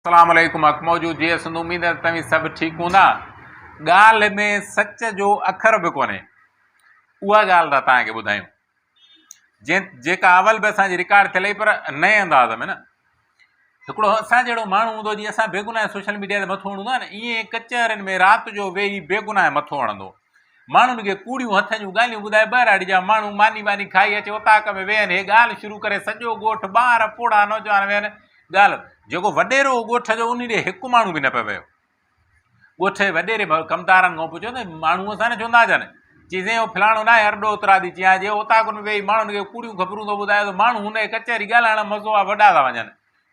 अस्सलामुअलैकुम अकमौजू जी असन उम्मीद है तव्हीं सब ठीक हूंदा। ॻाल्हि में सच जो अखर बि कोन्हे, उहा ॻाल्हि था तव्हांखे ॿुधायूं जेका अवल बि असांजी रिकॉर्ड थियल पर नए अंदाज़ में न। हिकिड़ो असां जहिड़ो माण्हू हूंदो जीअं असां बेगुनाह सोशल मीडिया ते मथो हणंदो आहे न, ईअं कचहरियुनि में राति जो वेही बेगुनाह मथो हणंदो, माण्हुनि खे कूड़ियूं हथ जूं ॻाल्हियूं ॿुधाए ॿाहिरि जा माण्हू मानी वानी खाई अचे उताक में वेहनि, हे ॻाल्हि शुरू करे सॼो ॻोठु ॿार पोड़ा नौजवान वेहनि। ॻाल्हि जेको वॾेरो ॻोठ जो उन ॾे हिकु माण्हू बि न पियो वियो। ॻोठ जे वॾेरे कमदारनि खां पुछो न, माण्हू असां न चवंदा हुजनि चीज़ें हो फलाणो न आहे अरडो उतरादी चिया जे उताक में वेही माण्हुनि खे कूड़ियूं ख़बरूं थो ॿुधाए त माण्हू हुन कचहरी ॻाल्हाइण मज़ो आहे, वॾा था वञनि।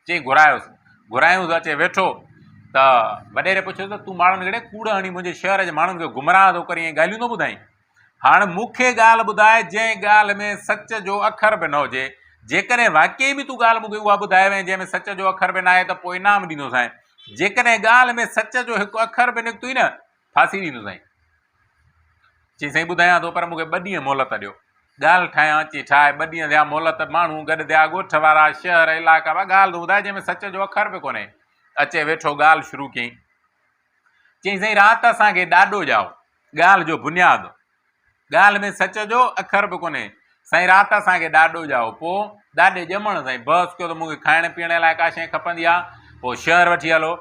चई घुरायूंसि अचे वेठो त वॾेरे पुछियो त तूं माण्हुनि खे कूड़ हणी मुंहिंजे शहर जे माण्हुनि खे गुमराह थो करी, ऐं ॻाल्हियूं थो ॿुधाई। हाणे मूंखे ॻाल्हि ॿुधाए जंहिं ॻाल्हि में सच जो अखर बि न हुजे, जेकॾहिं वाक़ई बि तूं ॻाल्हि मूंखे उहा ॿुधाए वएं जंहिंमें सच जो अखर बि न आहे त पोइ इनाम ॾींदोसांइ, जेकॾहिं ॻाल्हि में सच जो हिकु अखर बि निकितुई न फांसी ॾींदोसांइ। चई साईं ॿुधायां थो पर मूंखे 2 ॾींहं मोहलत ॾियो, ॻाल्हि ठाहियां। अची ठाहे 2 ॾींहं थिया मोहलत, माण्हू गॾु थिया ॻोठ वारा शहर इलाइक़ा ॻाल्हि थो ॿुधाए जंहिंमें सच जो अखर बि कोन्हे। अचे वेठो ॻाल्हि शुरू कयईं, चई साईं राति असांखे ॾाॾो ॼाओ, ॻाल्हि जो बुनियादु, ॻाल्हि में सच जो अखर बि कोन्हे। साईं राति असांखे ॾाॾो ॼाओ, पोइ ॾाॾे ॼमण साईं बहस कयो त मूंखे खाइण पीअण लाइ का शइ खपंदी आहे, पोइ शहर वठी हलो।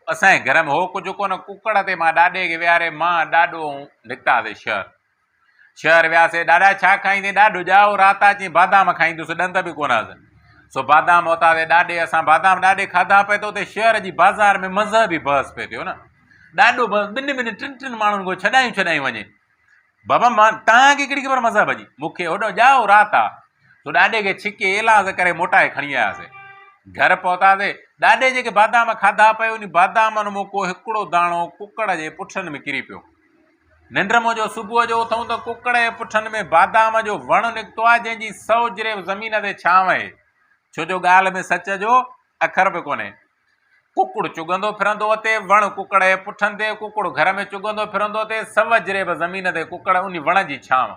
असांजे घर में हो कुझु कोन, कुकड़ ते मां ॾाॾे खे विहारे मां ॾाॾो निकितासीं शहर वियासीं। ॾाॾा छा खाईंदे, ॾाॾो ॼाओ राति अची बादाम खाईंदुसि, ॾंद बि कोन हुअसि। सो बादाम उतारे ॾाॾे, असां बादाम ॾाॾे खाधा पिए थो, उते शहर जी बाज़ार में मज़हबी बहस पिए थियो न। ॾाॾो बस 2 टिनि माण्हुनि खां छॾायूं वञे, बाबा मां तव्हांखे कहिड़ी ख़बर मज़हब जी, मूंखे होॾो ॼाओ राति आहे। तो ॾाॾे खे छिके इलाज करे मोटाए खणी आयासीं। घर पहुतासीं, ॾाॾे जेके बादाम खाधा पियो उन बादामनि मां को हिकिड़ो दाणो कुकड़ जे पुठनि में किरी पियो। निंड मां जो सुबुह जो उथूं त कुकड़ जे पुठनि में बादाम जो वणु निकितो आहे जंहिंजी 100 जरे ज़मीन ते छांव आहे, छो जो ॻाल्हि में सच जो अखर बि कोन्हे। कुकड़ चुगंदो फिरंदो अते, वण कुकड़ जे पुठनि ते, कुकड़ घर में चुगंदो फिरंदो अते, 100 जरे ज़मीन ते कुकड़ उन वण जी छांव।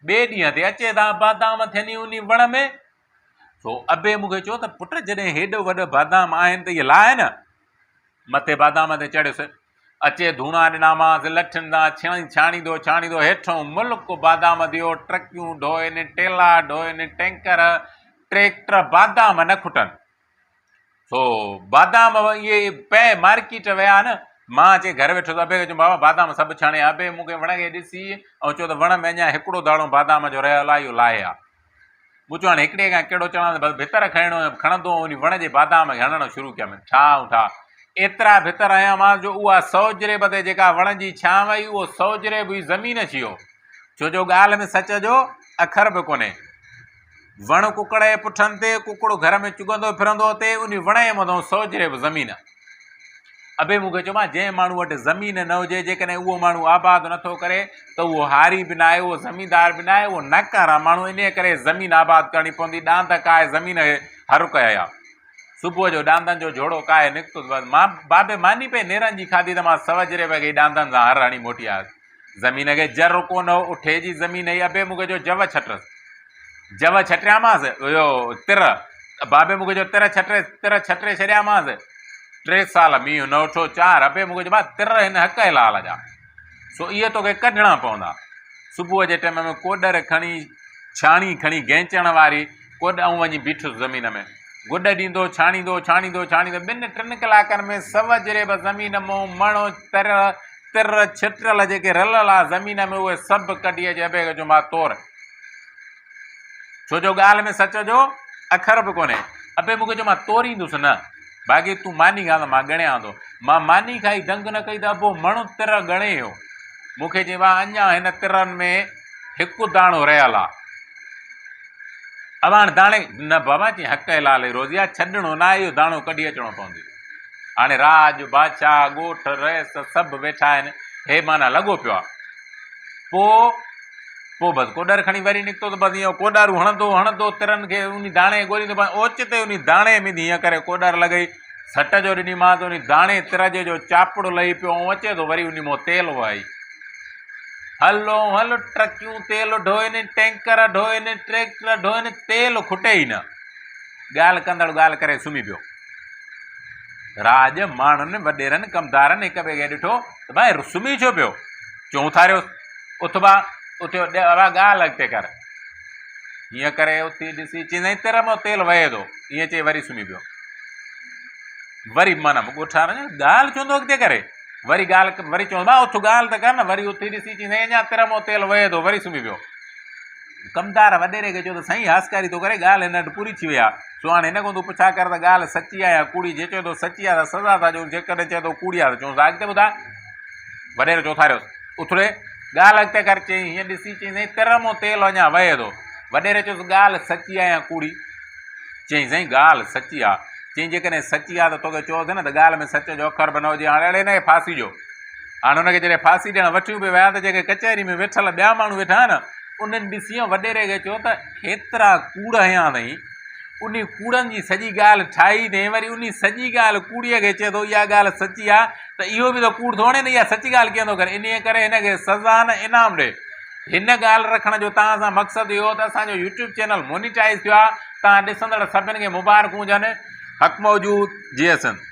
2 ॾींहं ते अचे था बादाम थियनि उन वण में। सो अबे मूंखे चयो त पुट जॾहिं हेॾो वॾो बादाम आहिनि त इहे लाहे न। मथे बादाम ते चढ़ियुसि, अचे धूणा ॾिनामांसि लठनि सां छाणींदो हेठों मुल्क बादाम दियो, ट्रकियूं ढोइनि, टेला ढोइनि, टैंकर ट्रैक्टर, बादाम न खुटनि। सो बादाम इहे पै मार्केट विया न, मां अचे घर वेठो त अबे खे चयो बाबा बादाम सभु छाणे। अबे मूंखे वण खे ॾिसी ऐं चयो त वण में अञा हिकिड़ो दाणो बादाम जो रहियल आहे, इहो लाहे आहे। मूं चयो हाणे हिकिड़े खां कहिड़ो चवां, बसि भितर खणंदो उन वण जे बादाम खे हणणु शुरू कयमि, ठाह एतिरा भितर आया मां जो उहा 100 जरे बदे जेका वण जी छांव हुई उहो 100 जरे बि ज़मीन अची वियो, छो जो ॻाल्हि में सच जो अखर बि कोन्हे। वण कुकड़ जे पुठनि ते, कुकड़ घर में चुगंदो फिरंदो अते, उन वण जे मथां 100 जरे बि ज़मीन। अबे मूंखे चयोमांसि जंहिं माण्हू वटि ज़मीन न हुजे, जेकॾहिं उहो माण्हू आबाद नथो करे त उहो हारी बि न आहे, उहो ज़मीनदार बि न आहे, उहो नकार आहे माण्हू। इन करे ज़मीन आबाद करणी पवंदी, ॾांद काए ज़मीन खे हर कया। सुबुह जो ॾांदनि जो झोड़ो काए निकितो, बसि मां बाबे मानी पे नेरनि जी खाधी त मां 100 जरे वॻे ॾांदनि सां हर हणी मोटी आयुसि। ज़मीन खे जर कोन हो, उठे जी ज़मीन हुई। अबे मूंखे जो जव छटिरियामांसि, इहो तिर, बाबे मूंखे जो तिर छटिरे छॾियामांसि। 3 साल मींहुं न उठो 4। अबे मूंखे चयो तिर हिन हक़ लाल जा, सो इहे तोखे कढणा पवंदा। सुबुह जे टाइम में कोॾर खणी, छाणी खणी गैंचण वारी कोॾ ऐं वञी बीठुसि ज़मीन में, गुॾ ॾींदो छाणींदो 2-3 कलाकनि में 100 जरे बि ज़मीन मां मणो तिर छिटियल जेके रलियल आहे ज़मीन में उहे सभु कढी अचे। अबे खे चयो मां तोड़, छो जो ॻाल्हि में सच जो अखर बि कोन्हे। अबे मूंखे चयो मां तोड़ींदुसि न, बाक़ी तूं मानी खा त मां ॻणियां थो। मां मानी खाई दंग न कई त अबो मणो तिर ॻणे हो। मूंखे चई मां अञा हिन तिरनि में हिकु दाणो रहियल आहे। अब हाणे दाणे न बाबा चई हक़ लाल जी रोज़ी आहे, छॾिणो न आहे, इहो दाणो कढी अचिणो पवंदो। हाणे राज बादशाह ॻोठ रहिस सभु वेठा आहिनि, हे माना लॻो पियो आहे। पोइ बसि कोॾर खणी वरी निकितो त बसि ईअं कोॾारूं हणंदो तिरनि खे, उन दाणे ॻोल्हींदो। ओचिते उन दाणे में हीअं करे कोॾर लॻई, सट जो ॾिनीमांसि, उन दाणे तिर जो चापड़ो लही पियो ऐं अचे थो वरी उन मां तेल वही। हल ट्रकियूं तेल ढोइनि, टैंकर ढोइनि, ट्रैक्टर ढोइनि, तेल खुटे ई न। ॻाल्हि कंदड़ ॻाल्हि करे सुम्ही पियो। राज माण्हुनि वॾेरनि कमदारनि हिक ॿिए खे ॾिठो त भाई सुम्ही छो पियो, चूं थारियो उथ भाउ उथियो ॻाल्हि अॻिते कर, हीअं करे उथी ॾिसी चईं तिर मां तेल वहे थो, ईअं चई वरी सुम्ही पियो। वरी माना ॻोठा ॻाल्हि चवंदो अॻिते करे, वरी ॻाल्हि वरी चवंदो भाउ उथ ॻाल्हि त कर न, वरी उथी ॾिसी चई अञा तिर मां तेल वहे थो, वरी सुम्ही पियो। कमदार वॾेरे खे चयो त साईं हासकारी थो करे, ॻाल्हि हिन वटि पूरी थी वई आहे, सो हाणे हिन खां तूं पुछा कर त ॻाल्हि सची आहे या कूड़ी, जे चए थो सची आहे त सज़ा था ॾियूं, जेकॾहिं चए थो कूड़ी आहे त चऊं अॻिते ॿुधाए। वॾेरे चौथारियो उथड़े ॻाल्हि अॻिते कर, चई हीअं ॾिसी चई साईं तिर मां तेल अञा वहे थो। वॾेरे चयोसि ॻाल्हि सची आहे या कूड़ी, चई साईं ॻाल्हि सची आहे। चई जेकॾहिं सची आहे त तोखे चयोसि न त ॻाल्हि में सच जो अखर बि न हुजे, हाणे अड़े हिनखे फांसी ॾियो। हाणे हुनखे जॾहिं फांसी ॾियणु वठियूं पिए विया त जेके कचहरी में वेठल ॿिया माण्हू वेठा आहिनि, उन्हनि ॾिसी वॾेरे खे चयो त हेतिरा कूड़ हयां अथई, उन कूड़नि जी सॼी ॻाल्हि ठाही अथई, वरी उन सॼी ॻाल्हि कूड़ीअ खे चए थो इहा ॻाल्हि सची आहे, त इहो बि त कूड़ थो वणे न, इहा सची ॻाल्हि कीअं थो करे, इन करे हिनखे सज़ा न इनाम ॾे। हिन ॻाल्हि रखण जो तव्हां सां मक़सदु इहो त असांजो यूट्यूब चैनल मोनिटाइज़ थियो आहे, तव्हां ॾिसंदड़ सभिनि खे मुबारकूं हुजनि। हक़ मौजूद GSN।